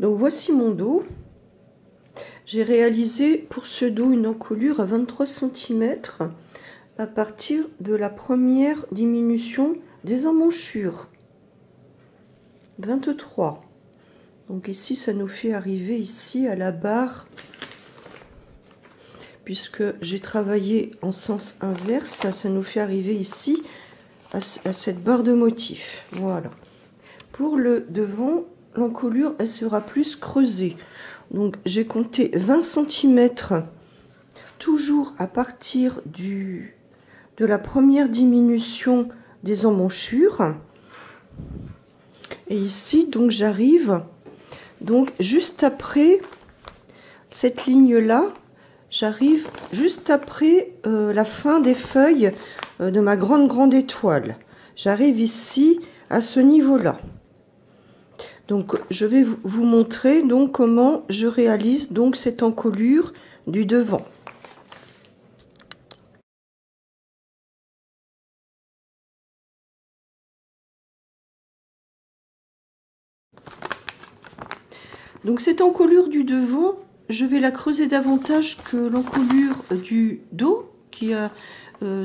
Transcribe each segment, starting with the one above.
Donc voici mon dos. J'ai réalisé pour ce dos une encolure à 23 cm à partir de la première diminution des emmanchures. 23. Donc ici, ça nous fait arriver ici à la barre, puisque j'ai travaillé en sens inverse, ça nous fait arriver ici à cette barre de motif. Voilà. Pour le devant, l'encolure, elle sera plus creusée. Donc j'ai compté 20 cm, toujours à partir de la première diminution des emmanchures. Et ici, donc j'arrive donc juste après cette ligne-là, j'arrive juste après la fin des feuilles de ma grande étoile. J'arrive ici à ce niveau-là. Donc je vais vous montrer donc comment je réalise donc cette encolure du devant. Donc cette encolure du devant, je vais la creuser davantage que l'encolure du dos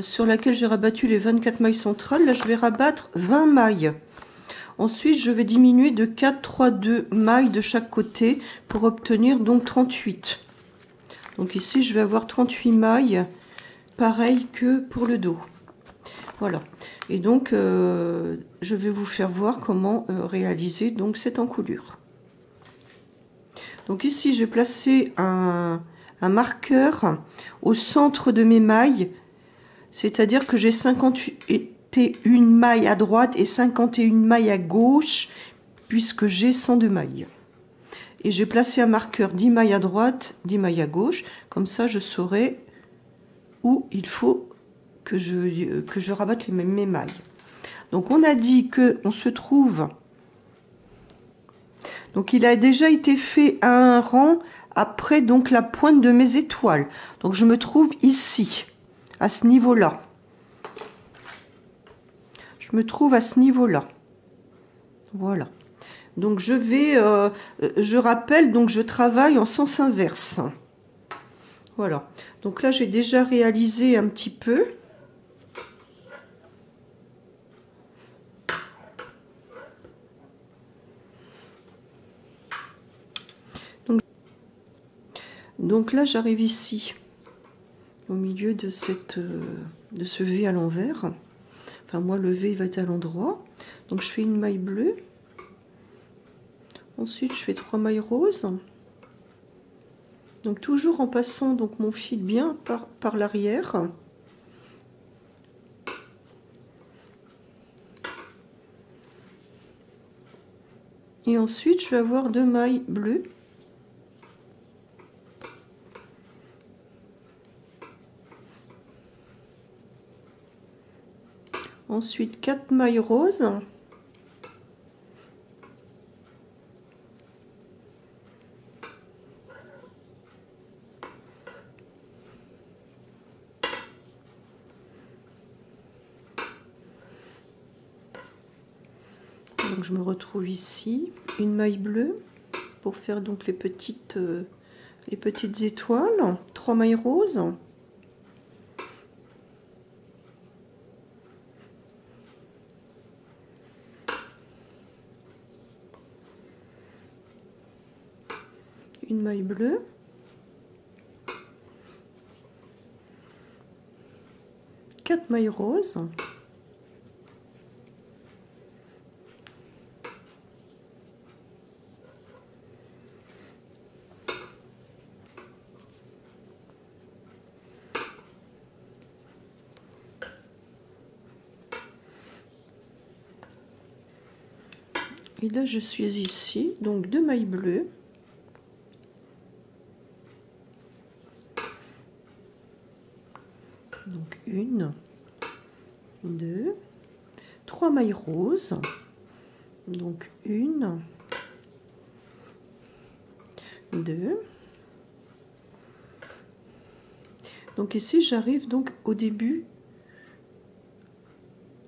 sur laquelle j'ai rabattu les 24 mailles centrales. Là je vais rabattre 20 mailles. Ensuite je vais diminuer de 4, 3, 2 mailles de chaque côté pour obtenir donc 38. Donc ici je vais avoir 38 mailles, pareil que pour le dos. Voilà. Et donc je vais vous faire voir comment réaliser donc cette encolure. Donc ici, j'ai placé un marqueur au centre de mes mailles, c'est-à-dire que j'ai 51 mailles à droite et 51 mailles à gauche, puisque j'ai 102 mailles. Et j'ai placé un marqueur 10 mailles à droite, 10 mailles à gauche, comme ça je saurai où il faut que je rabatte mes mailles. Donc on a dit qu'on se trouve... Donc il a déjà été fait à un rang après donc la pointe de mes étoiles. Donc je me trouve ici, à ce niveau-là. Je me trouve à ce niveau-là. Voilà. Donc je rappelle, donc je travaille en sens inverse. Voilà. Donc là j'ai déjà réalisé un petit peu. Donc là j'arrive ici, au milieu de ce V à l'envers. Enfin moi le V va être à l'endroit. Donc je fais une maille bleue. Ensuite je fais 3 mailles roses. Donc toujours en passant donc mon fil bien par l'arrière. Et ensuite je vais avoir 2 mailles bleues. Ensuite 4 mailles roses. Donc je me retrouve ici, une maille bleue pour faire donc les petites étoiles, 3 mailles roses. Une maille bleue. Quatre mailles roses. Et là je suis ici, donc 2 mailles bleues. Donc 1, 2, 3 mailles roses. Donc 1, 2. Donc ici j'arrive donc au début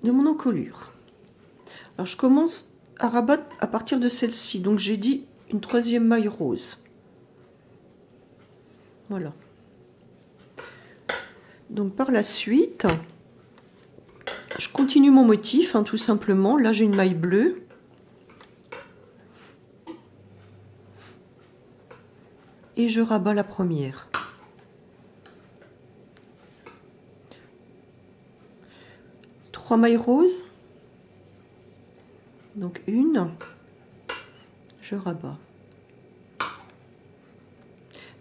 de mon encolure. Alors je commence à rabattre à partir de celle-ci. Donc j'ai dit une troisième maille rose. Voilà. Donc par la suite, je continue mon motif, hein, tout simplement. Là j'ai une maille bleue. Et je rabats la première. Trois mailles roses. Donc une, je rabats.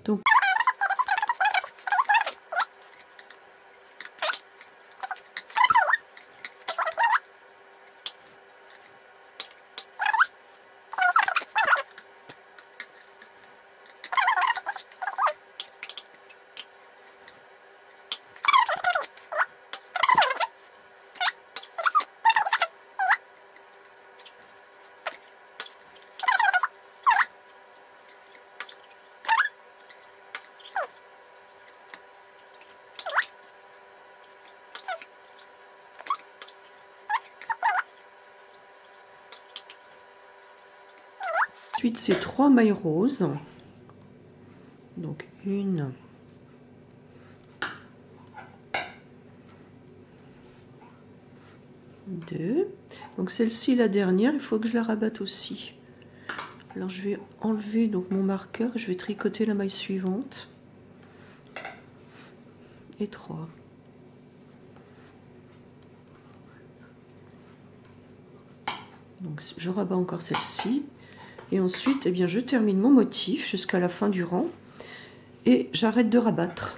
Donc ensuite, c'est trois mailles roses. Donc une, deux. Donc celle-ci, la dernière, il faut que je la rabatte aussi. Alors je vais enlever donc mon marqueur, je vais tricoter la maille suivante. Et trois. Donc je rabats encore celle-ci. Et ensuite, eh bien, je termine mon motif jusqu'à la fin du rang. Et j'arrête de rabattre.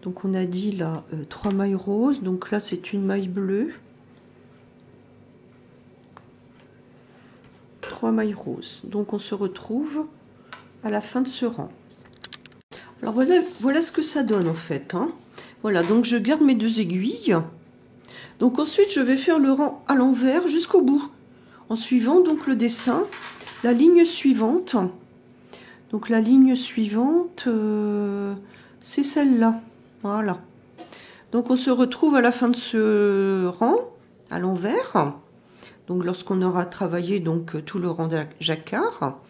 Donc on a dit là trois mailles roses. Donc là c'est une maille bleue. Trois mailles roses. Donc on se retrouve à la fin de ce rang. Alors voilà ce que ça donne en fait. Hein. Voilà, donc je garde mes deux aiguilles. Donc ensuite je vais faire le rang à l'envers jusqu'au bout. En suivant donc le dessin, la ligne suivante. Donc la ligne suivante, c'est celle-là. Voilà. Donc on se retrouve à la fin de ce rang à l'envers. Donc lorsqu'on aura travaillé donc tout le rang jacquard.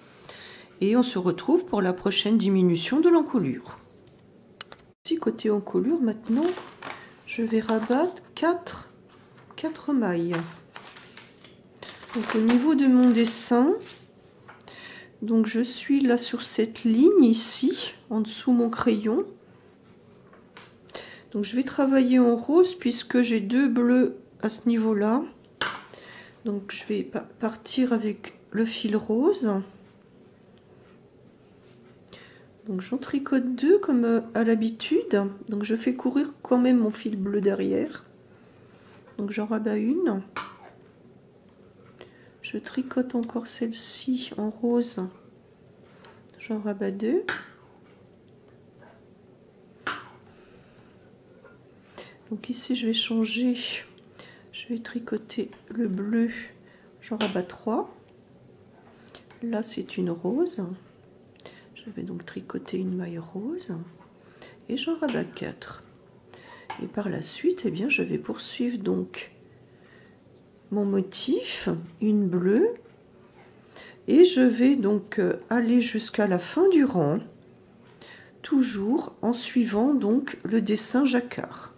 Et on se retrouve pour la prochaine diminution de l'encolure. Ici côté encolure maintenant, je vais rabattre 4 mailles. Donc au niveau de mon dessin, donc je suis là sur cette ligne ici, en dessous mon crayon. Donc je vais travailler en rose puisque j'ai deux bleus à ce niveau-là. Donc je vais partir avec le fil rose. Donc j'en tricote deux comme à l'habitude. Donc je fais courir quand même mon fil bleu derrière. Donc j'en rabats une. Je tricote encore celle-ci en rose. J'en rabats deux. Donc ici je vais changer. Je vais tricoter le bleu. J'en rabats 3. Là c'est une rose. Je vais donc tricoter une maille rose. Et j'en rabats 4. Et par la suite, eh bien, je vais poursuivre donc mon motif, une bleue. Et je vais donc aller jusqu'à la fin du rang. Toujours en suivant donc le dessin jacquard.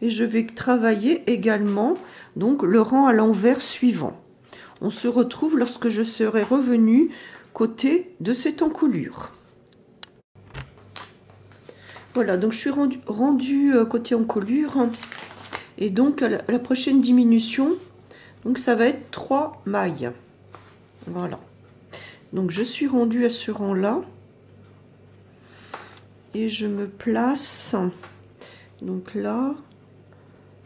Et je vais travailler également donc le rang à l'envers suivant. On se retrouve lorsque je serai revenue côté de cette encolure. Voilà, donc je suis rendue côté encolure. Et donc à la prochaine diminution, donc ça va être 3 mailles. Voilà. Donc je suis rendue à ce rang-là. Et je me place donc là,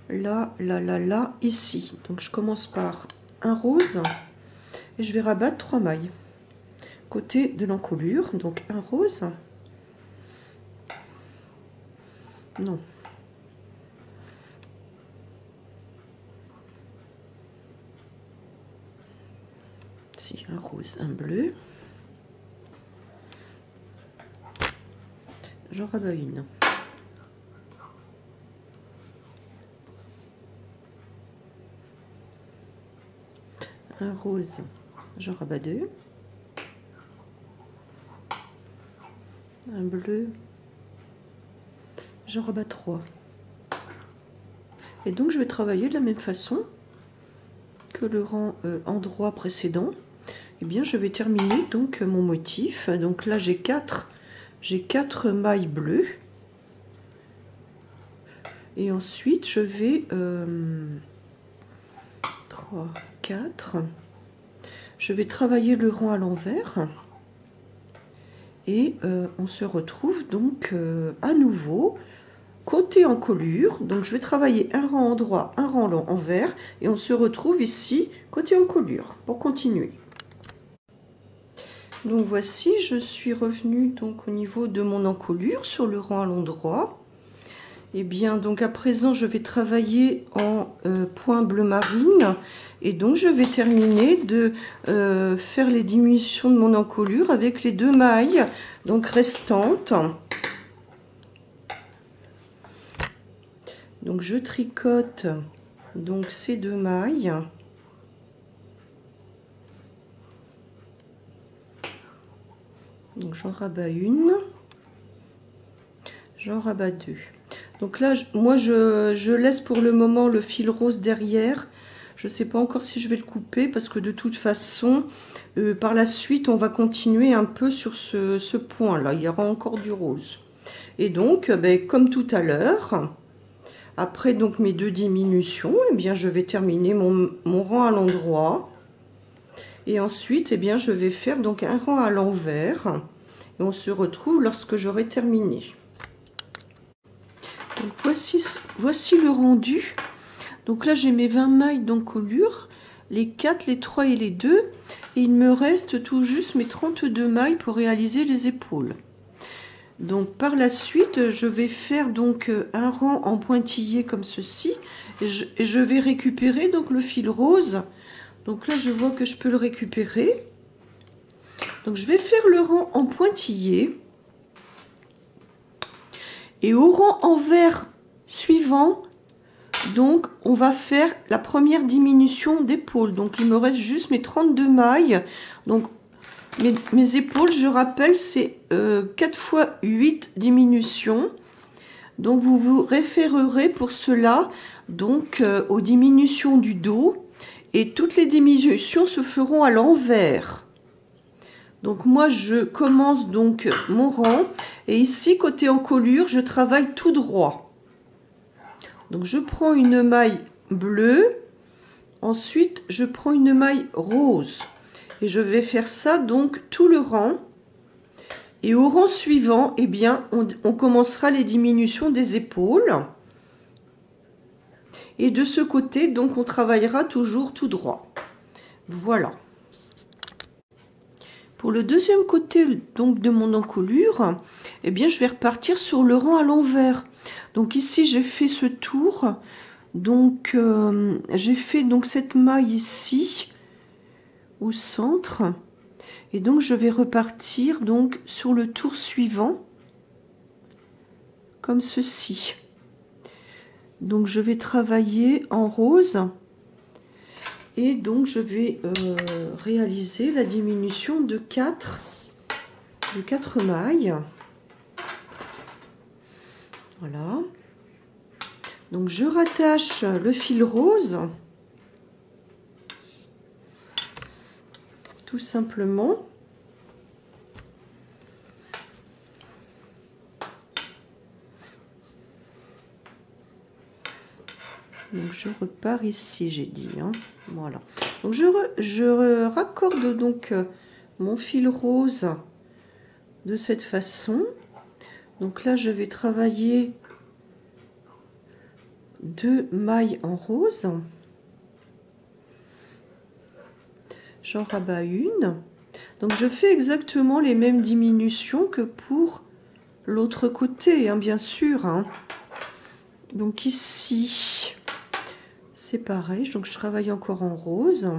là, là, là, là, ici. Donc je commence par un rose et je vais rabattre 3 mailles côté de l'encolure. Donc un rose, non, si, un rose, un bleu, j'en rabats une. Un rose, j'en rabats 2, un bleu, j'en rabats 3. Et donc je vais travailler de la même façon que le rang endroit précédent. Et bien je vais terminer donc mon motif. Donc là j'ai 4 mailles bleues. Et ensuite je vais 3, 4. Je vais travailler le rang à l'envers. Et on se retrouve donc à nouveau côté encolure. Donc je vais travailler un rang endroit, un rang envers, et on se retrouve ici côté encolure pour continuer. Donc voici, je suis revenue donc au niveau de mon encolure sur le rang à l'endroit. Et bien donc à présent je vais travailler en point bleu marine, et donc je vais terminer de faire les diminutions de mon encolure avec les 2 mailles donc restantes. Donc je tricote donc ces 2 mailles. Donc j'en rabats une, j'en rabats 2. Donc là moi je laisse pour le moment le fil rose derrière. Je ne sais pas encore si je vais le couper parce que de toute façon par la suite on va continuer un peu sur ce point là, il y aura encore du rose. Et donc comme tout à l'heure, après donc mes 2 diminutions, eh bien je vais terminer mon rang à l'endroit, et ensuite eh bien je vais faire donc un rang à l'envers, et on se retrouve lorsque j'aurai terminé. Donc voici le rendu. Donc là j'ai mes 20 mailles d'encolure, les 4, les 3 et les 2, et il me reste tout juste mes 32 mailles pour réaliser les épaules. Donc par la suite je vais faire donc un rang en pointillé comme ceci, et je vais récupérer donc le fil rose. Donc là je vois que je peux le récupérer, donc je vais faire le rang en pointillé, et au rang envers suivant donc on va faire la première diminution d'épaule. Donc il me reste juste mes 32 mailles. Donc mes épaules, je rappelle, c'est 4 fois 8 diminutions. Donc vous vous référerez pour cela donc aux diminutions du dos, et toutes les diminutions se feront à l'envers. Donc moi je commence donc mon rang, et ici côté encolure je travaille tout droit. Donc je prends une maille bleue, ensuite je prends une maille rose, et je vais faire ça donc tout le rang. Et au rang suivant, eh bien, on commencera les diminutions des épaules. Et de ce côté, donc, on travaillera toujours tout droit. Voilà. Pour le deuxième côté donc de mon encolure, eh bien, je vais repartir sur le rang à l'envers. Donc ici, j'ai fait ce tour. Donc, j'ai fait donc cette maille ici, au centre. Et donc je vais repartir donc sur le tour suivant comme ceci. Donc je vais travailler en rose, et donc je vais réaliser la diminution de 4 mailles. Voilà. Donc je rattache le fil rose tout simplement. Donc je repars ici, j'ai dit, hein. Voilà. Donc je raccorde donc mon fil rose de cette façon. Donc là je vais travailler 2 mailles en rose. J'en rabats une. Donc je fais exactement les mêmes diminutions que pour l'autre côté, hein, bien sûr, hein. Donc ici c'est pareil, donc je travaille encore en rose.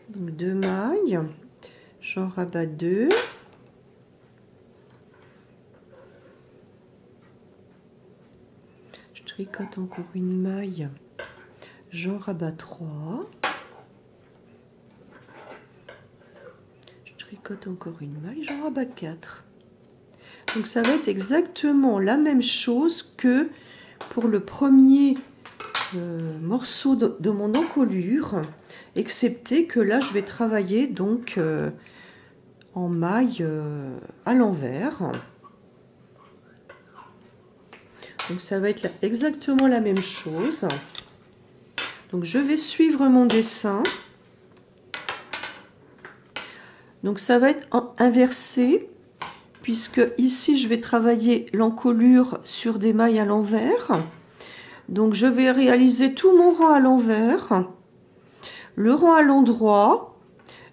Donc 2 mailles, j'en rabats 2. Je tricote encore une maille, j'en rabats 3. tricote encore une maille, j'en rabats 4. Donc ça va être exactement la même chose que pour le premier morceau de mon encolure, excepté que là je vais travailler donc en maille à l'envers. Donc ça va être exactement la même chose. Donc je vais suivre mon dessin. Donc ça va être inversé, puisque ici je vais travailler l'encolure sur des mailles à l'envers. Donc je vais réaliser tout mon rang à l'envers, le rang à l'endroit,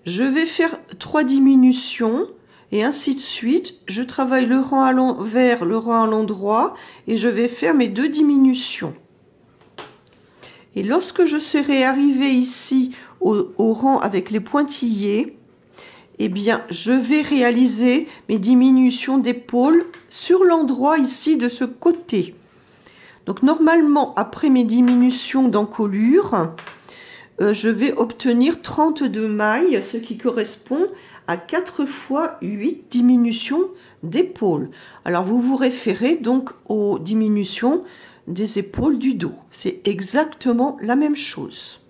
je vais faire 3 diminutions et ainsi de suite. Je travaille le rang à l'envers, le rang à l'endroit et je vais faire mes 2 diminutions. Et lorsque je serai arrivé ici au rang avec les pointillés, eh bien je vais réaliser mes diminutions d'épaule sur l'endroit ici de ce côté. Donc normalement après mes diminutions d'encolure, je vais obtenir 32 mailles, ce qui correspond à 4 fois 8 diminutions d'épaule. Alors vous vous référez donc aux diminutions des épaules du dos. C'est exactement la même chose.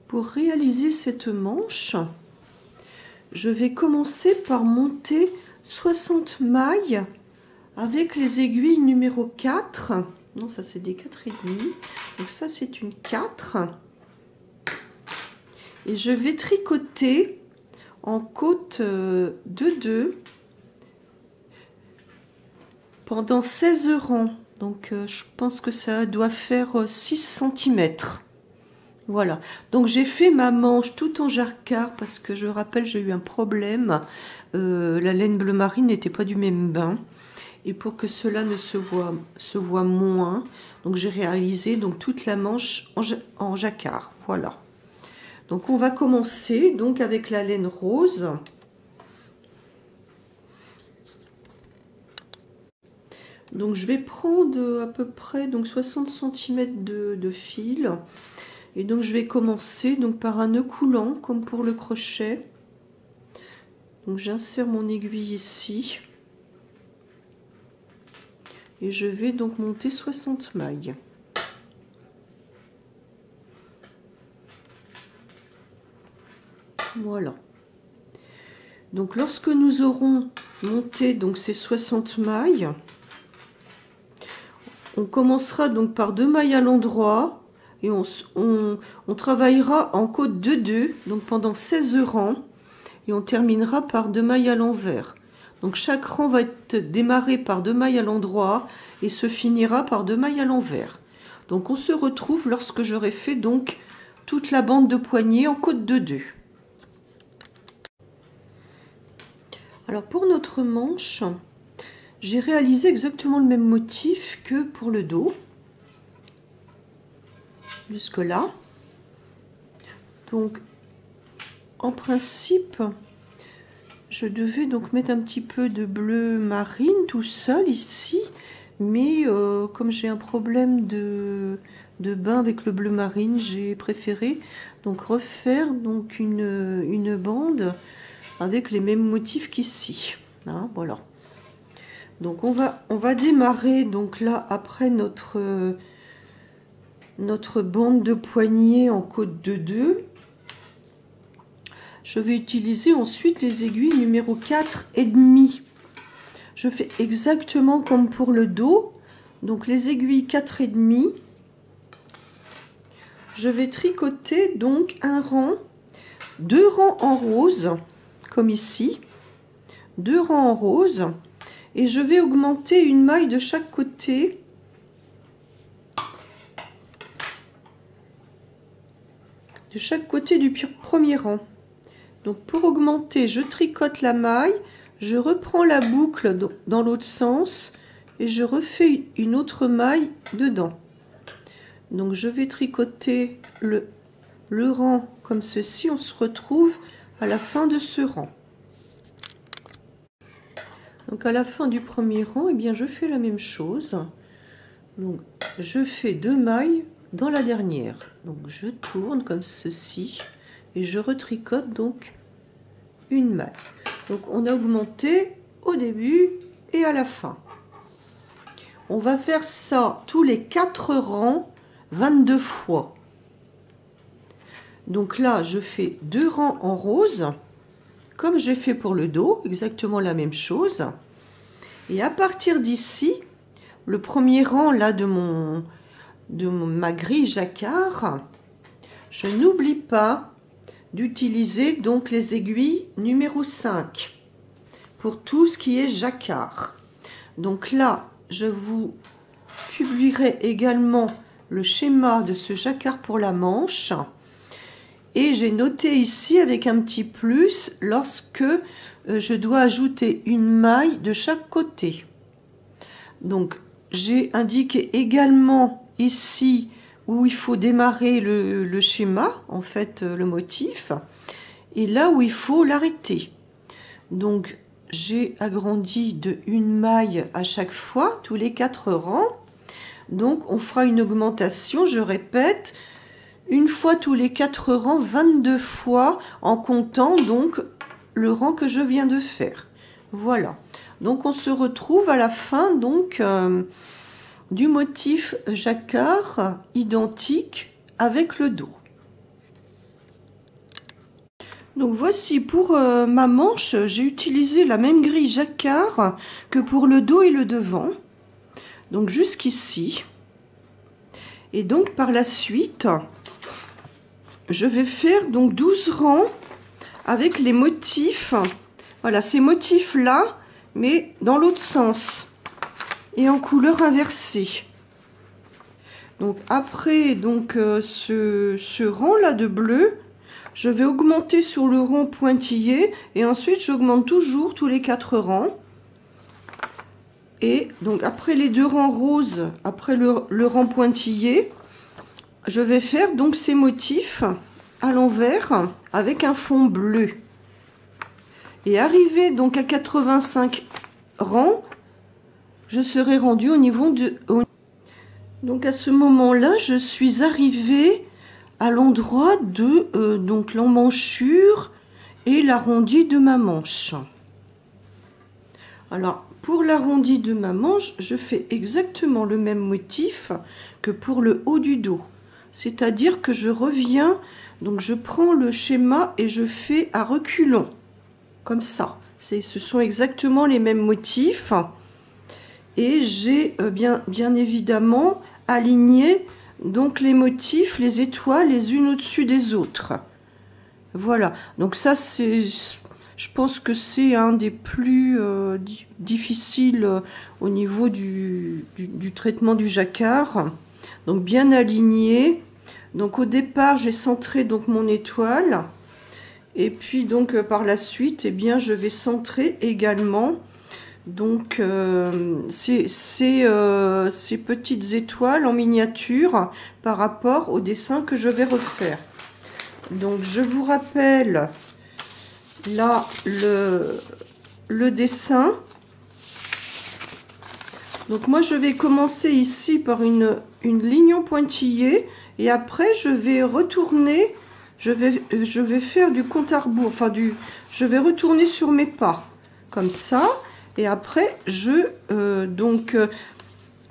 Pour réaliser cette manche, je vais commencer par monter 60 mailles avec les aiguilles numéro 4. Non, ça c'est des 4,5. Donc ça c'est une 4. Et je vais tricoter en côte de 2 pendant 16 rangs. Donc je pense que ça doit faire 6 cm. Voilà, donc j'ai fait ma manche tout en jacquard parce que je rappelle, j'ai eu un problème. La laine bleu marine n'était pas du même bain. Et pour que cela ne se voit moins, donc j'ai réalisé donc toute la manche en jacquard. Voilà. Donc on va commencer donc avec la laine rose. Donc je vais prendre à peu près donc 60 cm de fil. Et donc je vais commencer donc par un nœud coulant comme pour le crochet. Donc j'insère mon aiguille ici. Et je vais donc monter 60 mailles. Voilà. Donc lorsque nous aurons monté donc ces 60 mailles, on commencera donc par 2 mailles à l'endroit et on travaillera en côte de 2 donc pendant 16 rangs et on terminera par 2 mailles à l'envers. Donc chaque rang va être démarré par 2 mailles à l'endroit et se finira par 2 mailles à l'envers. Donc on se retrouve lorsque j'aurai fait donc toute la bande de poignée en côte de 2. Alors pour notre manche, j'ai réalisé exactement le même motif que pour le dos. Jusque là. Donc en principe, je devais donc mettre un petit peu de bleu marine tout seul ici, mais comme j'ai un problème de bain avec le bleu marine, j'ai préféré donc refaire donc une bande avec les mêmes motifs qu'ici. Hein, voilà. Donc on va démarrer donc là après notre bande de poignée en côte de 2. Je vais utiliser ensuite les aiguilles numéro 4,5. Je fais exactement comme pour le dos. Donc les aiguilles 4,5. Je vais tricoter donc un rang, 2 rangs en rose, comme ici. 2 rangs en rose. Et je vais augmenter une maille de chaque côté. De chaque côté du premier rang. Donc pour augmenter, je tricote la maille, je reprends la boucle dans l'autre sens et je refais une autre maille dedans. Donc je vais tricoter le rang comme ceci. On se retrouve à la fin de ce rang. Donc à la fin du premier rang, eh bien je fais la même chose. Donc je fais 2 mailles dans la dernière. Donc je tourne comme ceci et je retricote donc une maille. Donc on a augmenté au début et à la fin. On va faire ça tous les 4 rangs 22 fois. Donc là je fais 2 rangs en rose comme j'ai fait pour le dos, exactement la même chose. Et à partir d'ici, le premier rang là de ma grille jacquard, je n'oublie pas d'utiliser donc les aiguilles numéro 5 pour tout ce qui est jacquard. Donc là, je vous publierai également le schéma de ce jacquard pour la manche. Et j'ai noté ici avec un petit plus lorsque je dois ajouter une maille de chaque côté. Donc j'ai indiqué également ici où il faut démarrer le schéma, en fait le motif, et là où il faut l'arrêter. Donc j'ai agrandi de une maille à chaque fois, tous les 4 rangs. Donc on fera une augmentation, je répète, une fois tous les 4 rangs, 22 fois en comptant donc le rang que je viens de faire. Voilà. Donc on se retrouve à la fin donc du motif jacquard identique avec le dos. Donc voici pour ma manche, j'ai utilisé la même grille jacquard que pour le dos et le devant. Donc jusqu'ici. Et donc par la suite, je vais faire donc 12 rangs avec les motifs, voilà ces motifs là, mais dans l'autre sens et en couleur inversée. Donc après donc ce rang là de bleu, je vais augmenter sur le rang pointillé et ensuite j'augmente toujours tous les 4 rangs. Et donc après les 2 rangs roses, après le rang pointillé, je vais faire donc ces motifs à l'envers avec un fond bleu. Et arrivé donc à 85 rangs, je serai rendue au niveau de... Donc à ce moment-là, je suis arrivée à l'endroit de donc l'emmanchure et l'arrondi de ma manche. Alors pour l'arrondi de ma manche, je fais exactement le même motif que pour le haut du dos. C'est-à-dire que je reviens, donc je prends le schéma et je fais à reculons, comme ça. Ce sont exactement les mêmes motifs. Et j'ai bien évidemment aligné donc les motifs, les étoiles, les unes au-dessus des autres. Voilà, donc ça c'est... Je pense que c'est un des plus difficiles au niveau du traitement du jacquard. Donc bien aligné. Donc au départ j'ai centré donc mon étoile et puis donc par la suite eh bien je vais centrer également donc ces petites étoiles en miniature par rapport au dessin que je vais refaire. Donc je vous rappelle là le dessin. Donc moi je vais commencer ici par une ligne en pointillé et après je vais retourner, je vais faire du compte à rebours, enfin je vais retourner sur mes pas comme ça et après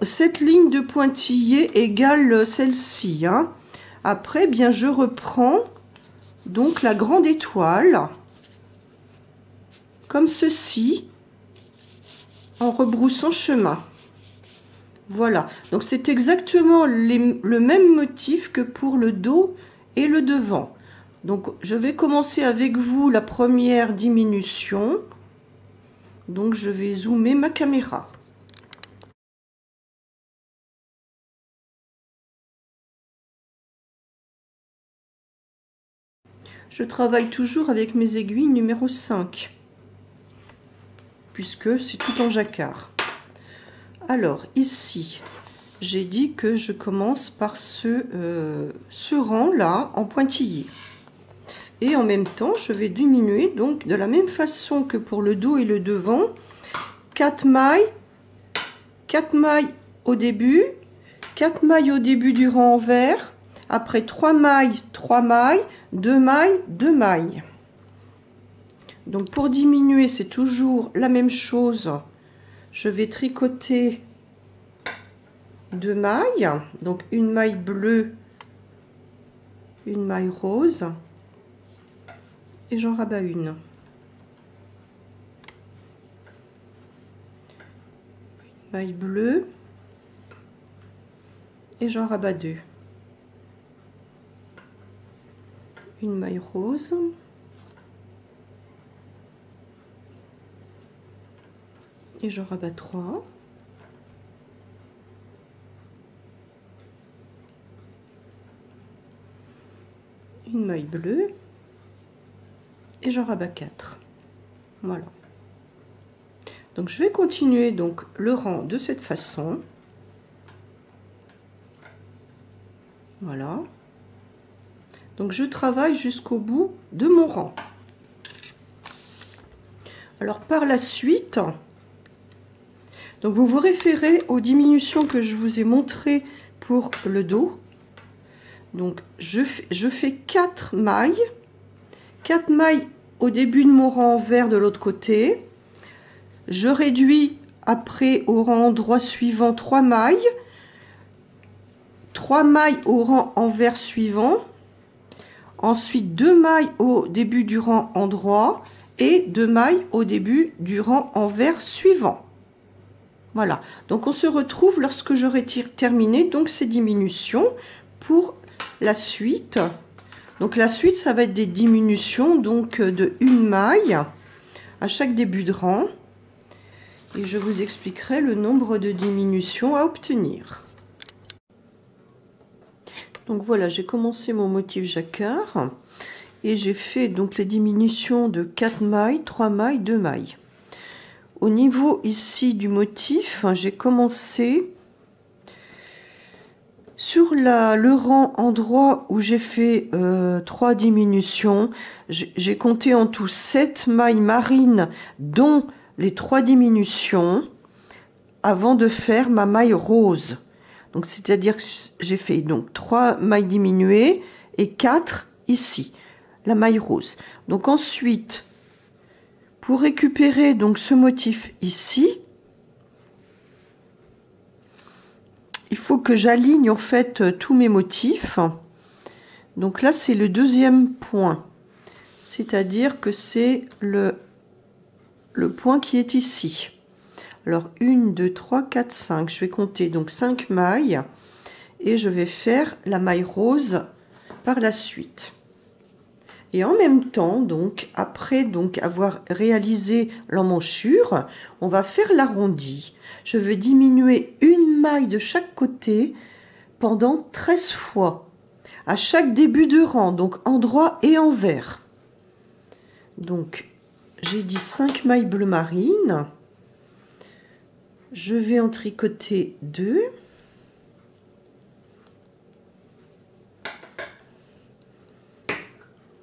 cette ligne de pointillé égale celle-ci, hein. Après bien je reprends donc la grande étoile comme ceci en rebroussant chemin. Voilà, donc c'est exactement le même motif que pour le dos et le devant. Donc je vais commencer avec vous la première diminution. Donc je vais zoomer ma caméra. Je travaille toujours avec mes aiguilles numéro 5, puisque c'est tout en jacquard. Alors ici, j'ai dit que je commence par ce rang là en pointillé. Et en même temps, je vais diminuer donc de la même façon que pour le dos et le devant. 4 mailles au début, 4 mailles au début du rang envers, après 3 mailles, 3 mailles, 2 mailles, 2 mailles. Donc pour diminuer, c'est toujours la même chose. Je vais tricoter 2 mailles, donc une maille bleue, une maille rose, et j'en rabats une. Maille bleue, et j'en rabats 2. Une maille rose, et j'en rabats 3. Une maille bleue, et j'en rabats 4. Voilà. Donc je vais continuer donc le rang de cette façon. Voilà. Donc je travaille jusqu'au bout de mon rang. Alors par la suite, donc vous vous référez aux diminutions que je vous ai montrées pour le dos. Donc je fais 4 mailles au début de mon rang envers de l'autre côté. Je réduis après au rang droit suivant 3 mailles. 3 mailles au rang envers suivant. Ensuite 2 mailles au début du rang endroit et 2 mailles au début du rang envers suivant. Voilà. Donc on se retrouve lorsque j'aurai terminé donc ces diminutions pour la suite. Donc la suite, ça va être des diminutions donc de 1 maille à chaque début de rang. Et je vous expliquerai le nombre de diminutions à obtenir. Donc voilà, j'ai commencé mon motif jacquard et j'ai fait donc les diminutions de 4 mailles, 3 mailles, 2 mailles. Au niveau ici du motif, j'ai commencé sur le rang endroit où j'ai fait 3 diminutions. J'ai compté en tout 7 mailles marines, dont les 3 diminutions, avant de faire ma maille rose. Donc c'est-à-dire que j'ai fait donc 3 mailles diminuées et 4 ici, la maille rose. Donc ensuite, pour récupérer donc ce motif ici, il faut que j'aligne en fait tous mes motifs. Donc là c'est le deuxième point, c'est-à-dire que c'est le point qui est ici. Alors 1, 2, 3, 4, 5, je vais compter donc 5 mailles et je vais faire la maille rose par la suite. Et en même temps, donc après donc avoir réalisé l'emmanchure, on va faire l'arrondi. Je vais diminuer une maille de chaque côté pendant 13 fois, à chaque début de rang, donc endroit et envers. Donc j'ai dit 5 mailles bleu marine. Je vais en tricoter 2.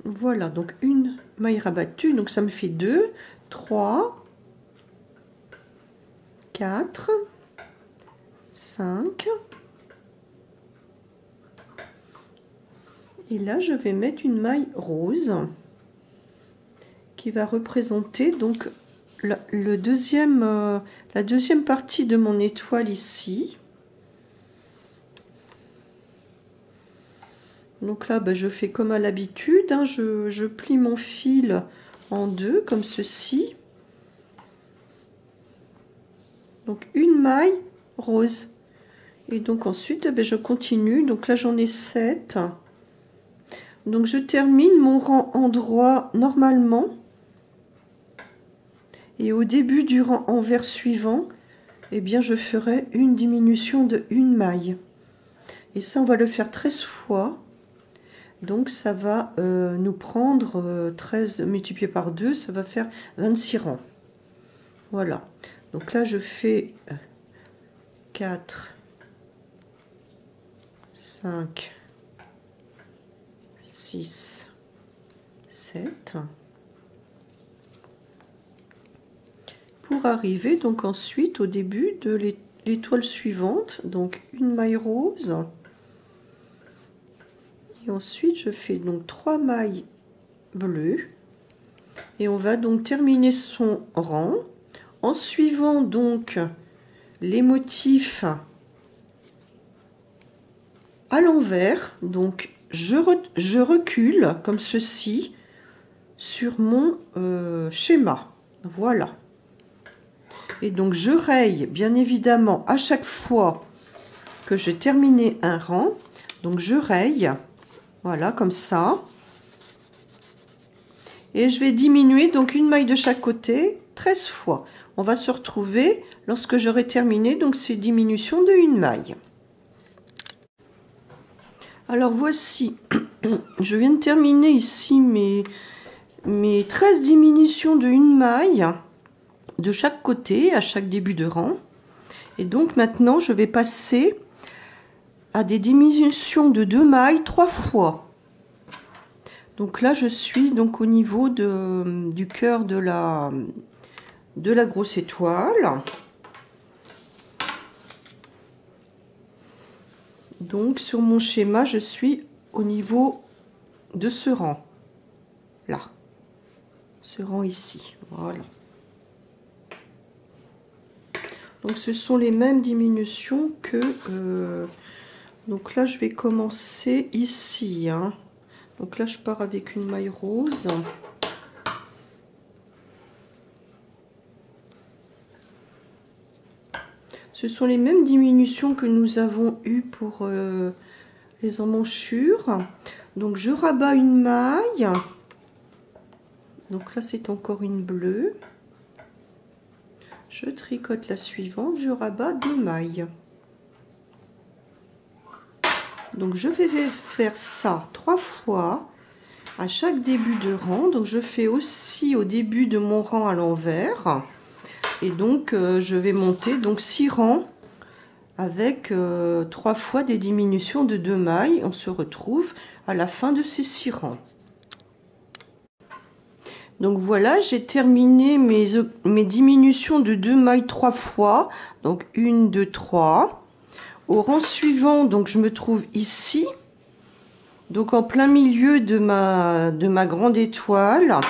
Voilà, donc une maille rabattue, donc ça me fait 2, 3, 4, 5. Et là, je vais mettre une maille rose qui va représenter donc la deuxième partie de mon étoile ici. Donc là, je fais comme à l'habitude, je plie mon fil en deux, comme ceci. Donc une maille rose. Et donc ensuite, je continue. Donc là, j'en ai 7. Donc je termine mon rang endroit normalement. Et au début du rang envers suivant, je ferai une diminution de une maille. Et ça, on va le faire 13 fois. Donc ça va nous prendre 13 multiplié par 2, ça va faire 26 rangs. Voilà. Donc là, je fais 4, 5, 6, 7. Pour arriver donc ensuite au début de l'étoile suivante, donc une maille rose. Et ensuite je fais donc 3 mailles bleues. Et on va donc terminer son rang en suivant donc les motifs à l'envers. Donc je recule comme ceci sur mon schéma. Voilà. Et donc je raye bien évidemment à chaque fois que j'ai terminé un rang. Donc je raye, voilà, comme ça. Et je vais diminuer donc une maille de chaque côté 13 fois. On va se retrouver lorsque j'aurai terminé donc ces diminutions de une maille. Alors voici, je viens de terminer ici mes 13 diminutions de une maille de chaque côté à chaque début de rang. Et donc maintenant je vais passer à des diminutions de 2 mailles 3 fois. Donc là je suis donc au niveau du cœur de la grosse étoile. Donc sur mon schéma je suis au niveau de ce rang là, ce rang ici, voilà. Donc ce sont les mêmes diminutions que donc là je vais commencer ici, hein. Donc là je pars avec une maille rose. Ce sont les mêmes diminutions que nous avons eues pour les emmanchures. Donc je rabats une maille. Donc là c'est encore une bleue. Je tricote la suivante, je rabats 2 mailles. Donc je vais faire ça 3 fois à chaque début de rang. Donc je fais aussi au début de mon rang à l'envers. Et donc je vais monter donc 6 rangs avec 3 fois des diminutions de 2 mailles. On se retrouve à la fin de ces 6 rangs. Donc voilà, j'ai terminé mes diminutions de 2 mailles 3 fois. Donc 1, 2, 3. Au rang suivant, donc je me trouve ici. Donc en plein milieu de ma grande étoile.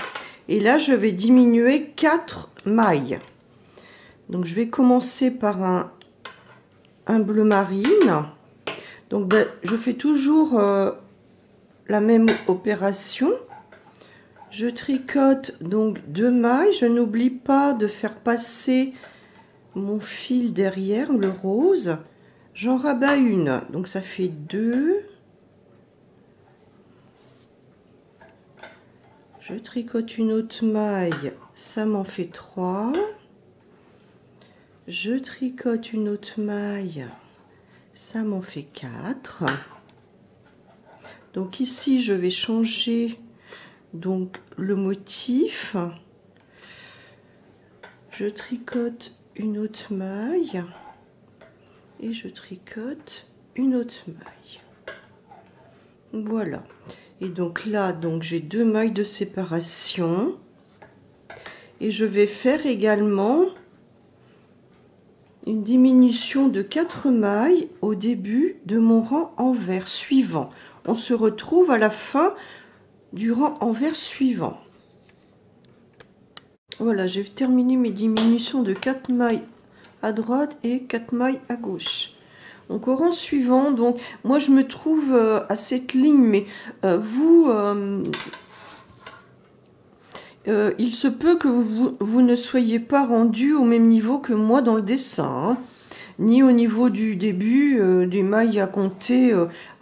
Et là, je vais diminuer 4 mailles. Donc je vais commencer par un bleu marine. Donc je fais toujours la même opération. Je tricote donc 2 mailles. Je n'oublie pas de faire passer mon fil derrière, le rose. J'en rabats une. Donc ça fait 2. Je tricote une autre maille. Ça m'en fait 3. Je tricote une autre maille. Ça m'en fait 4. Donc ici, je vais changer donc le motif. Je tricote une autre maille et je tricote une autre maille. Voilà. Et donc là, donc j'ai 2 mailles de séparation et je vais faire également une diminution de 4 mailles au début de mon rang envers suivant. On se retrouve à la fin du rang envers suivant. Voilà, j'ai terminé mes diminutions de 4 mailles à droite et 4 mailles à gauche. Donc au rang suivant, donc moi je me trouve à cette ligne, mais il se peut que vous ne soyez pas rendu au même niveau que moi dans le dessin, hein, ni au niveau du début des mailles à compter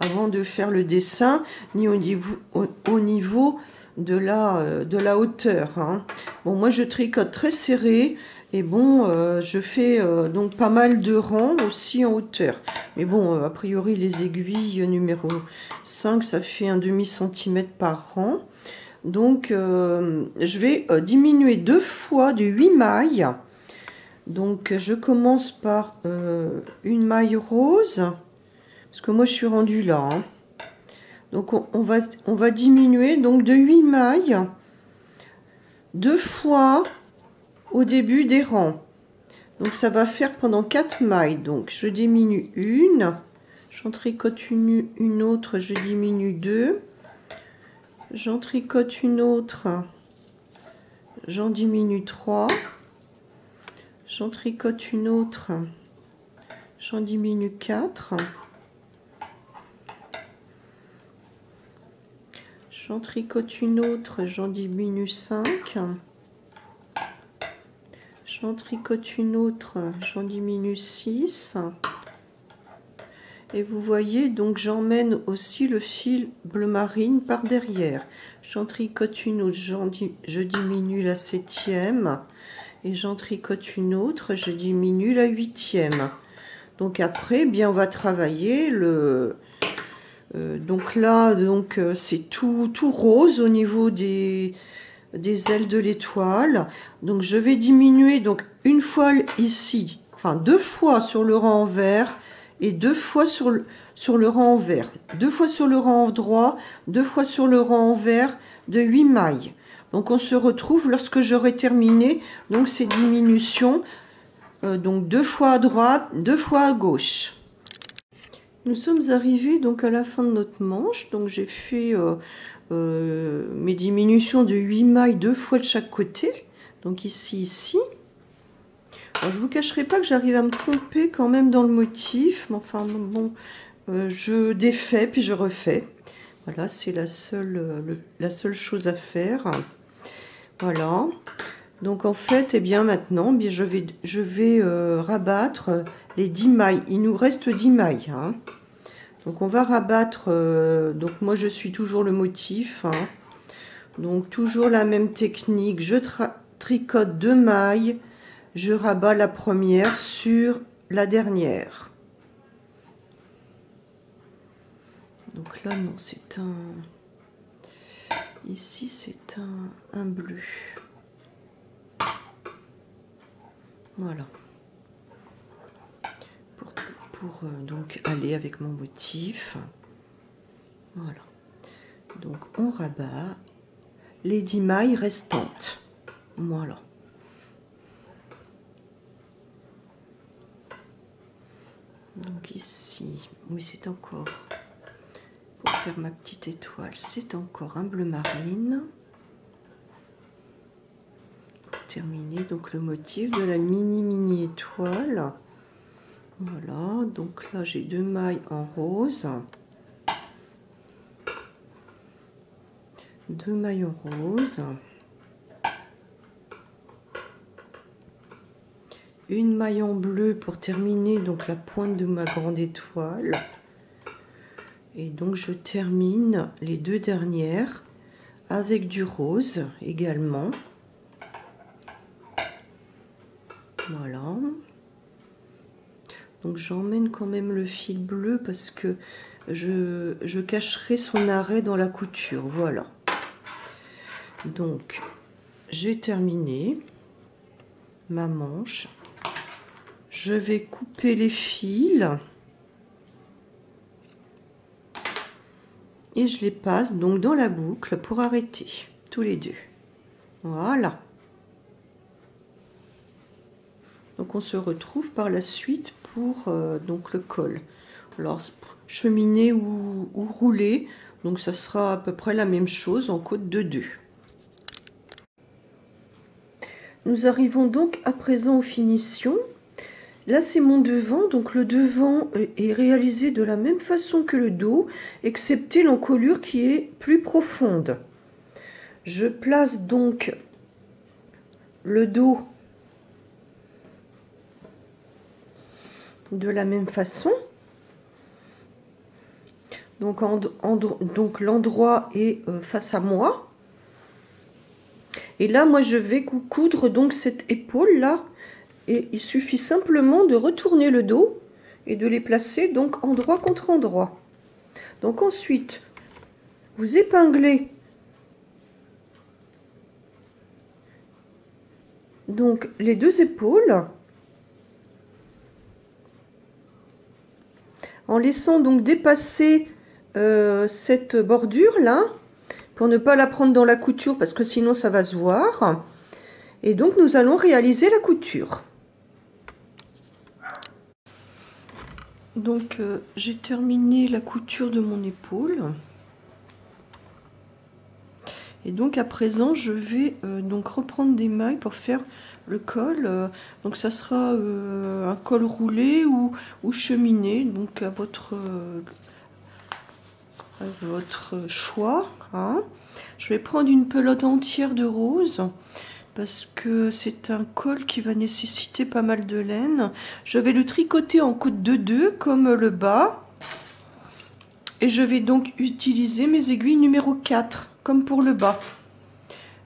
avant de faire le dessin, ni au niveau de la hauteur, hein. Bon, moi je tricote très serré et bon, je fais donc pas mal de rangs aussi en hauteur. Mais bon, a priori les aiguilles numéro 5, ça fait un demi-centimètre par rang. Donc je vais diminuer 2 fois de 8 mailles Donc je commence par une maille rose, parce que moi je suis rendue là, hein. Donc on va diminuer donc de 8 mailles, 2 fois au début des rangs. Donc ça va faire pendant 4 mailles. Donc je diminue une, j'en tricote une autre, je diminue 2, j'en tricote une autre, j'en diminue 3, j'en tricote une autre, j'en diminue 4, j'en tricote une autre, j'en diminue 5, j'en tricote une autre, j'en diminue 6. Et vous voyez, donc j'emmène aussi le fil bleu marine par derrière. J'en tricote une autre, je diminue la 7e. Et j'en tricote une autre, je diminue la 8e. Donc après, bien on va travailler le... donc là, donc c'est tout rose au niveau des ailes de l'étoile. Donc je vais diminuer donc une fois ici, enfin 2 fois sur le rang vert et 2 fois sur le rang vert. 2 fois sur le rang droit, 2 fois sur le rang vert de 8 mailles. Donc on se retrouve lorsque j'aurai terminé donc ces diminutions, donc 2 fois à droite, 2 fois à gauche. Nous sommes arrivés donc à la fin de notre manche. Donc j'ai fait mes diminutions de 8 mailles 2 fois de chaque côté. Donc ici. Alors, je vous cacherai pas que j'arrive à me tromper quand même dans le motif. Mais enfin bon, je défais puis je refais. Voilà, c'est la seule chose à faire. Voilà. Donc en fait, et bien maintenant, bien, je vais rabattre les 10 mailles. Il nous reste 10 mailles. Hein. Donc on va rabattre, donc moi je suis toujours le motif. Hein. Donc toujours la même technique. Je tricote 2 mailles. Je rabats la première sur la dernière. Donc là, non, c'est un... Ici, c'est un bleu. Voilà. Pour donc aller avec mon motif. Voilà. Donc on rabat les 10 mailles restantes. Voilà. Donc ici, oui, c'est encore, pour faire ma petite étoile, c'est encore un bleu marine. Pour terminer donc le motif de la mini étoile. Voilà, donc là j'ai 2 mailles en rose. 2 mailles en rose. Une maille en bleu pour terminer donc la pointe de ma grande étoile. Et donc je termine les 2 dernières avec du rose également. Voilà. Donc j'emmène quand même le fil bleu parce que je cacherai son arrêt dans la couture. Voilà. Donc j'ai terminé ma manche. Je vais couper les fils et je les passe donc dans la boucle pour arrêter tous les deux. Voilà. Donc on se retrouve par la suite pour donc le col. Alors cheminer ou rouler, donc ça sera à peu près la même chose en côte de 2. Nous arrivons donc à présent aux finitions. Là c'est mon devant, donc le devant est réalisé de la même façon que le dos, excepté l'encolure qui est plus profonde. Je place donc le dos de la même façon. Donc, donc l'endroit est face à moi. Et là, moi, je vais coudre donc cette épaule là. Et il suffit simplement de retourner le dos et de les placer donc endroit contre endroit. Donc ensuite, vous épinglez donc les 2 épaules en laissant donc dépasser cette bordure là, pour ne pas la prendre dans la couture parce que sinon ça va se voir. Et donc nous allons réaliser la couture. Donc j'ai terminé la couture de mon épaule. Et donc à présent je vais donc reprendre des mailles pour faire le col. Donc ça sera un col roulé ou cheminé, donc à votre choix. Hein. Je vais prendre une pelote entière de rose parce que c'est un col qui va nécessiter pas mal de laine. Je vais le tricoter en côte de 2 comme le bas. Et je vais donc utiliser mes aiguilles numéro 4 comme pour le bas.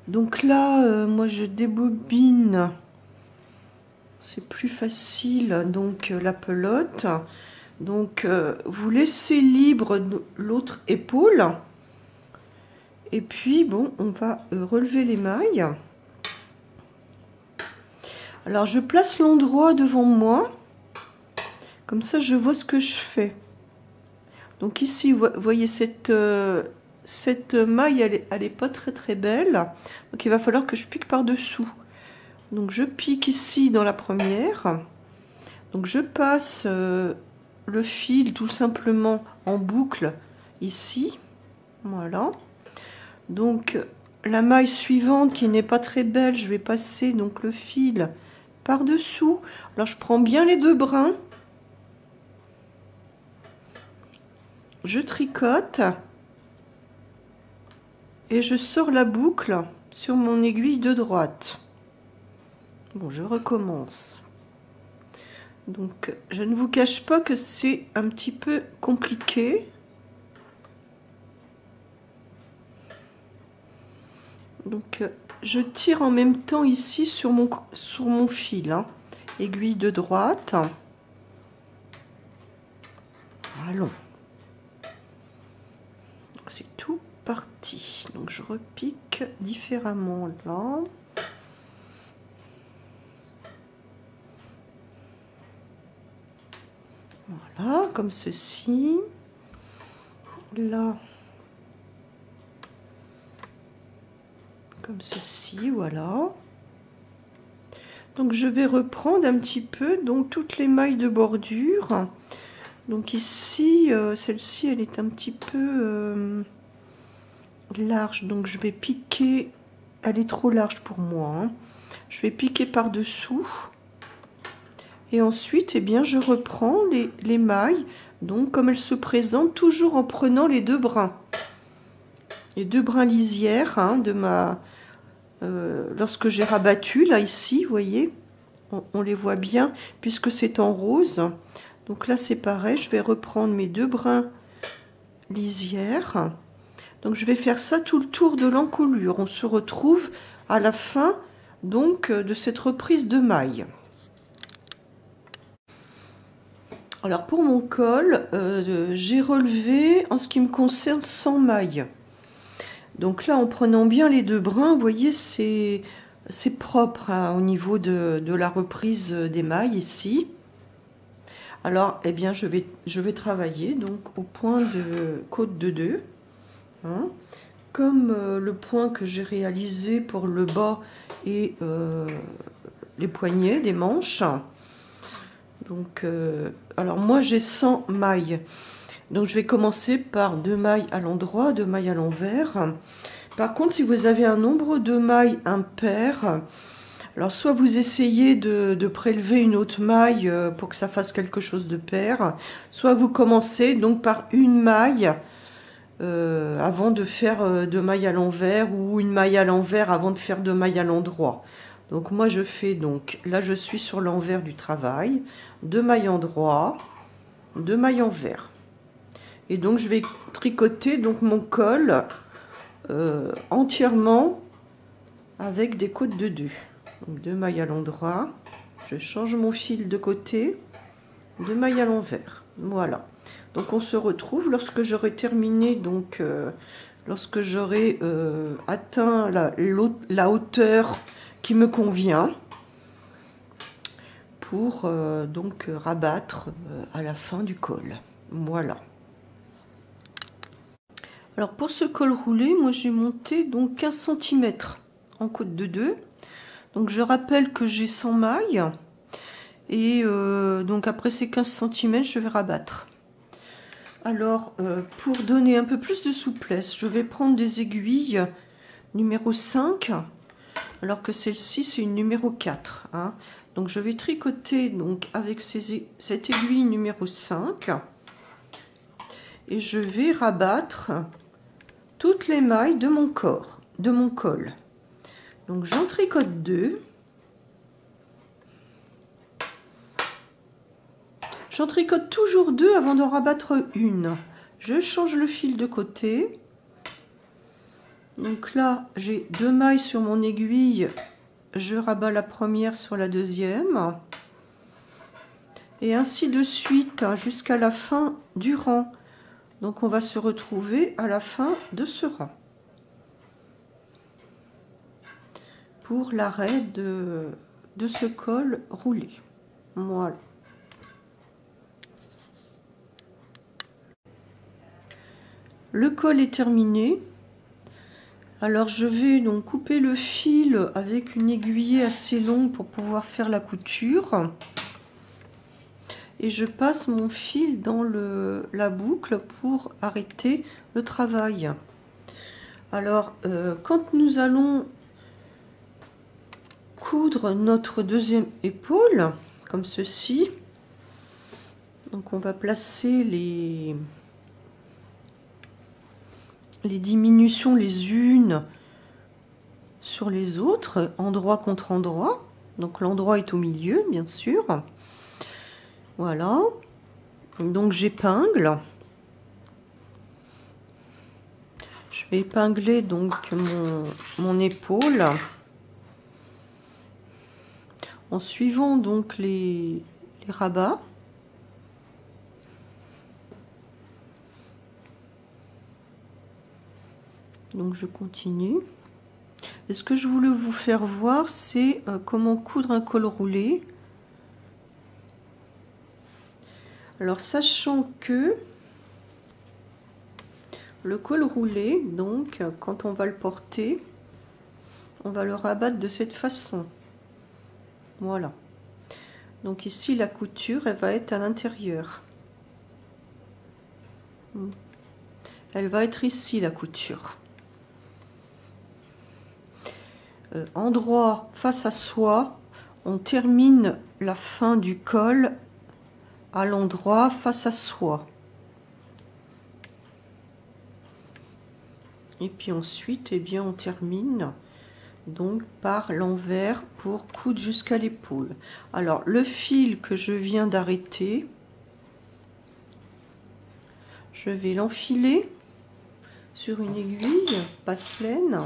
Donc là, moi je débobine. C'est plus facile, donc la pelote. Donc vous laissez libre l'autre épaule. Et puis bon, on va relever les mailles. Alors je place l'endroit devant moi. Comme ça je vois ce que je fais. Donc ici, vous voyez cette maille, elle est pas très belle. Donc il va falloir que je pique par-dessous. Donc je pique ici dans la première. Donc je passe le fil tout simplement en boucle ici. Voilà. Donc la maille suivante qui n'est pas très belle, je vais passer donc le fil par-dessous. Alors je prends bien les deux brins. Je tricote et je sors la boucle sur mon aiguille de droite. Bon, je recommence. Donc, je ne vous cache pas que c'est un petit peu compliqué. Donc, je tire en même temps ici sur mon fil, hein, aiguille de droite. Allons. C'est tout parti. Donc je repique différemment là. Voilà, comme ceci. Là. Comme ceci, voilà. Donc je vais reprendre un petit peu donc toutes les mailles de bordure. Donc ici, celle-ci, elle est un petit peu large. Donc je vais piquer, elle est trop large pour moi. Hein. Je vais piquer par-dessous. Et ensuite, eh bien, je reprends les mailles, donc comme elles se présentent, toujours en prenant les deux brins. Les deux brins lisières hein, de ma... lorsque j'ai rabattu, là, ici, vous voyez, on les voit bien, puisque c'est en rose. Donc là, c'est pareil, je vais reprendre mes deux brins lisières. Donc je vais faire ça tout le tour de l'encolure. On se retrouve à la fin, donc, de cette reprise de mailles. Alors pour mon col, j'ai relevé en ce qui me concerne 100 mailles. Donc là, en prenant bien les deux brins, vous voyez, c'est propre hein, au niveau de la reprise des mailles ici. Alors, eh bien, je vais travailler donc au point de côte de 2. Hein, comme le point que j'ai réalisé pour le bas et les poignets des manches. Donc, alors moi j'ai 100 mailles. Donc je vais commencer par 2 mailles à l'endroit, 2 mailles à l'envers. Par contre, si vous avez un nombre de mailles impair, alors soit vous essayez de prélever une autre maille pour que ça fasse quelque chose de pair, soit vous commencez donc par une maille avant de faire 2 mailles à l'envers ou une maille à l'envers avant de faire 2 mailles à l'endroit. Donc moi je fais donc, là je suis sur l'envers du travail, 2 mailles endroit, 2 mailles envers. Et donc je vais tricoter donc mon col entièrement avec des côtes de 2. Donc 2 mailles à l'endroit, je change mon fil de côté, 2 mailles à l'envers. Voilà. Donc on se retrouve lorsque j'aurai terminé, donc lorsque j'aurai atteint la hauteur qui me convient pour donc rabattre à la fin du col. Voilà. Alors pour ce col roulé, moi j'ai monté donc 15 cm en côte de 2. Donc je rappelle que j'ai 100 mailles. Et donc après ces 15 cm, je vais rabattre. Alors pour donner un peu plus de souplesse, je vais prendre des aiguilles numéro 5. Alors que celle-ci c'est une numéro 4. Hein. Donc je vais tricoter donc avec cette aiguille numéro 5. Et je vais rabattre toutes les mailles de mon corps, de mon col. Donc j'en tricote 2. J'en tricote toujours 2 avant d'en rabattre une. Je change le fil de côté. Donc là, j'ai 2 mailles sur mon aiguille. Je rabats la première sur la deuxième. Et ainsi de suite jusqu'à la fin du rang. Donc on va se retrouver à la fin de ce rang. Pour l'arrêt de ce col roulé. Voilà. Le col est terminé. Alors je vais donc couper le fil avec une aiguille assez longue pour pouvoir faire la couture. Et je passe mon fil dans la boucle pour arrêter le travail. Alors quand nous allons coudre notre deuxième épaule, comme ceci, donc on va placer les diminutions les unes sur les autres, endroit contre endroit. Donc l'endroit est au milieu, bien sûr. Voilà. Donc j'épingle. Je vais épingler donc mon épaule en suivant donc les rabats. Donc je continue. Et ce que je voulais vous faire voir, c'est comment coudre un col roulé. Alors sachant que le col roulé, donc quand on va le porter, on va le rabattre de cette façon. Voilà. Donc ici la couture, elle va être à l'intérieur. Elle va être ici la couture. Endroit face à soi, on termine la fin du col à l'endroit face à soi. Et puis ensuite, eh bien, on termine donc par l'envers pour coudre jusqu'à l'épaule. Alors le fil que je viens d'arrêter, je vais l'enfiler sur une aiguille passe-laine.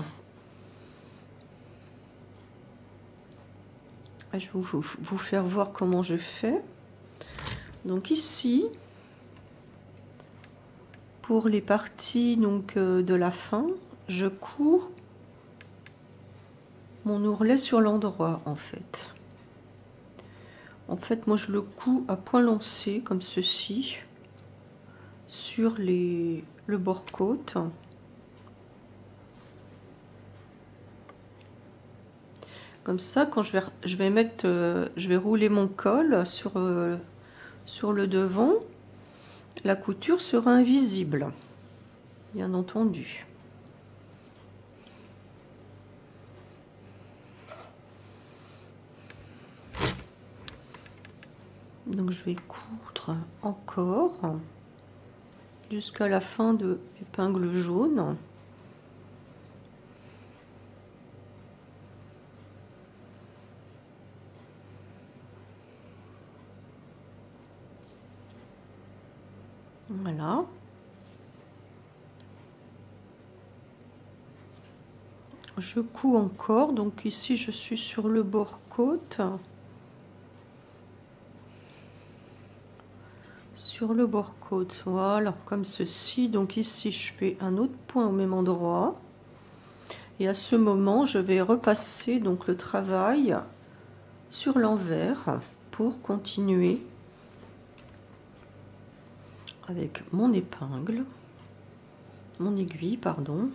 Je vais vous faire voir comment je fais. Donc ici, pour les parties donc de la fin, je couds mon ourlet sur l'endroit en fait. En fait, moi je le couds à point lancé comme ceci sur le bord-côte. Comme ça, quand je vais rouler mon col sur le devant, la couture sera invisible, bien entendu. Donc je vais coudre encore jusqu'à la fin de l'épingle jaune. Voilà. Je couds encore, donc ici je suis sur le bord-côte. Sur le bord-côte, voilà, comme ceci. Donc ici je fais un autre point au même endroit. Et à ce moment, je vais repasser donc le travail sur l'envers pour continuer avec mon épingle, mon aiguille, pardon.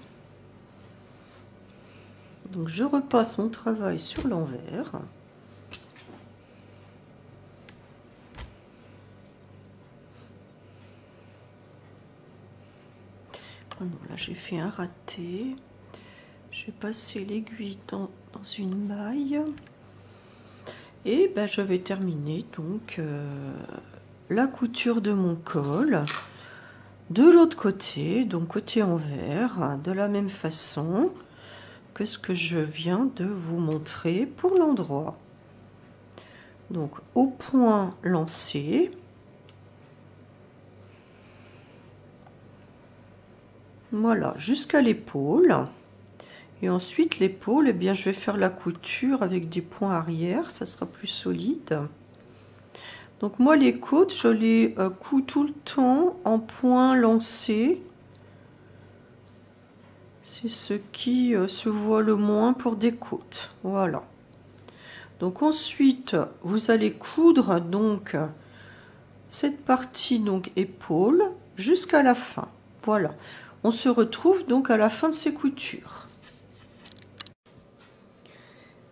Donc je repasse mon travail sur l'envers. Oh non, là j'ai fait un raté. J'ai passé l'aiguille dans une maille. Et ben, je vais terminer donc la couture de mon col de l'autre côté, donc côté envers, de la même façon que ce que je viens de vous montrer pour l'endroit. Donc au point lancé, voilà, jusqu'à l'épaule. Et ensuite l'épaule, eh bien je vais faire la couture avec des points arrière, ça sera plus solide. Donc moi les côtes, je les couds tout le temps en point lancé. C'est ce qui se voit le moins pour des côtes. Voilà. Donc ensuite, vous allez coudre donc cette partie donc épaule jusqu'à la fin. Voilà. On se retrouve donc à la fin de ces coutures.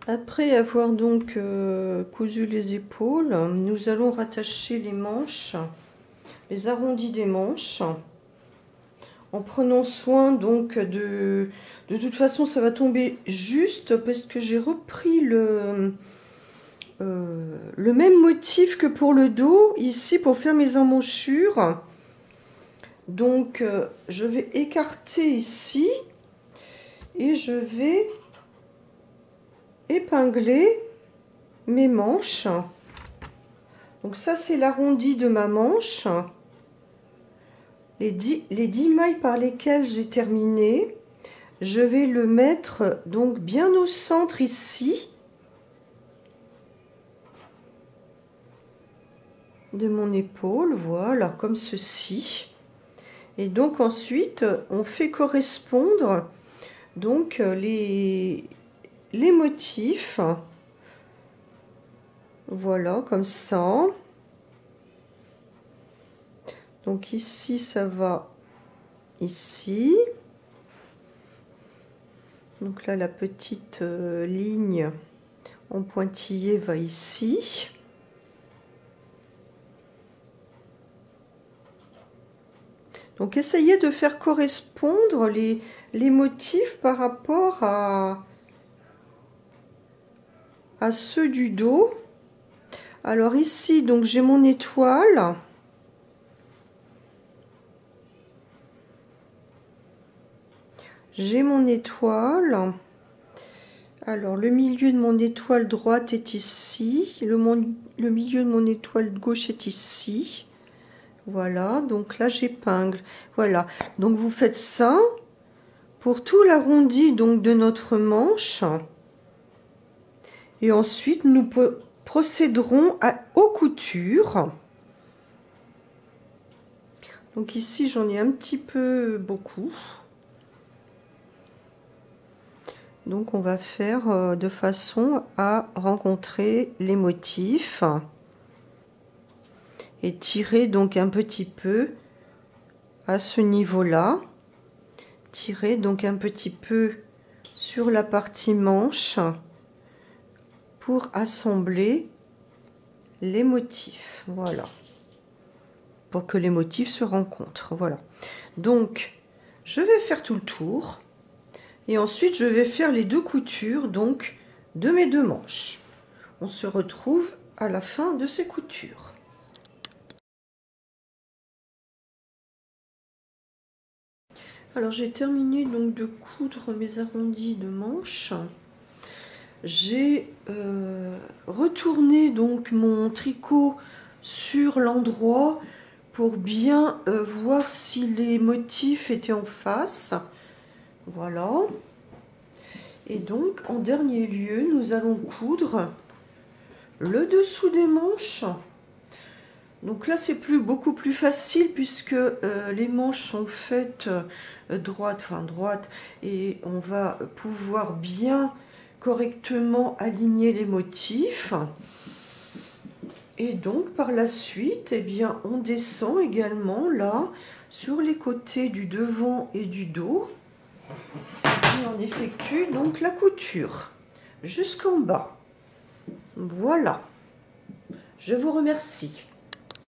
Après avoir donc cousu les épaules, nous allons rattacher les manches, les arrondis des manches, en prenant soin donc de toute façon ça va tomber juste parce que j'ai repris le même motif que pour le dos ici pour faire mes emmanchures. Donc je vais écarter ici et je vais épingler mes manches. Donc ça c'est l'arrondi de ma manche, les 10 mailles par lesquelles j'ai terminé. Je vais le mettre donc bien au centre ici de mon épaule, voilà, comme ceci. Et donc ensuite on fait correspondre donc les motifs, voilà, comme ça. Donc ici ça va ici, donc là la petite ligne en pointillé va ici. Donc essayez de faire correspondre les motifs par rapport à ceux du dos. Alors ici donc j'ai mon étoile. J'ai mon étoile. Alors le milieu de mon étoile droite est ici. Le milieu de mon étoile gauche est ici. Voilà, donc là j'épingle. Voilà, donc vous faites ça pour tout l'arrondi donc de notre manche. Et ensuite nous procéderons aux coutures. Donc ici j'en ai un petit peu beaucoup. Donc on va faire de façon à rencontrer les motifs et tirer donc un petit peu à ce niveau-là. Tirer donc un petit peu sur la partie manche pour assembler les motifs. Voilà. Pour que les motifs se rencontrent. Voilà. Donc je vais faire tout le tour. Et ensuite, je vais faire les deux coutures donc de mes deux manches. On se retrouve à la fin de ces coutures. Alors, j'ai terminé donc de coudre mes arrondis de manches. J'ai retourné donc mon tricot sur l'endroit pour bien voir si les motifs étaient en face. Voilà. Et donc, en dernier lieu, nous allons coudre le dessous des manches. Donc là, c'est beaucoup plus facile puisque les manches sont faites droites, et on va pouvoir bien correctement aligner les motifs. Et donc par la suite, eh bien, on descend également là sur les côtés du devant et du dos. Et on effectue donc la couture jusqu'en bas. Voilà. Je vous remercie.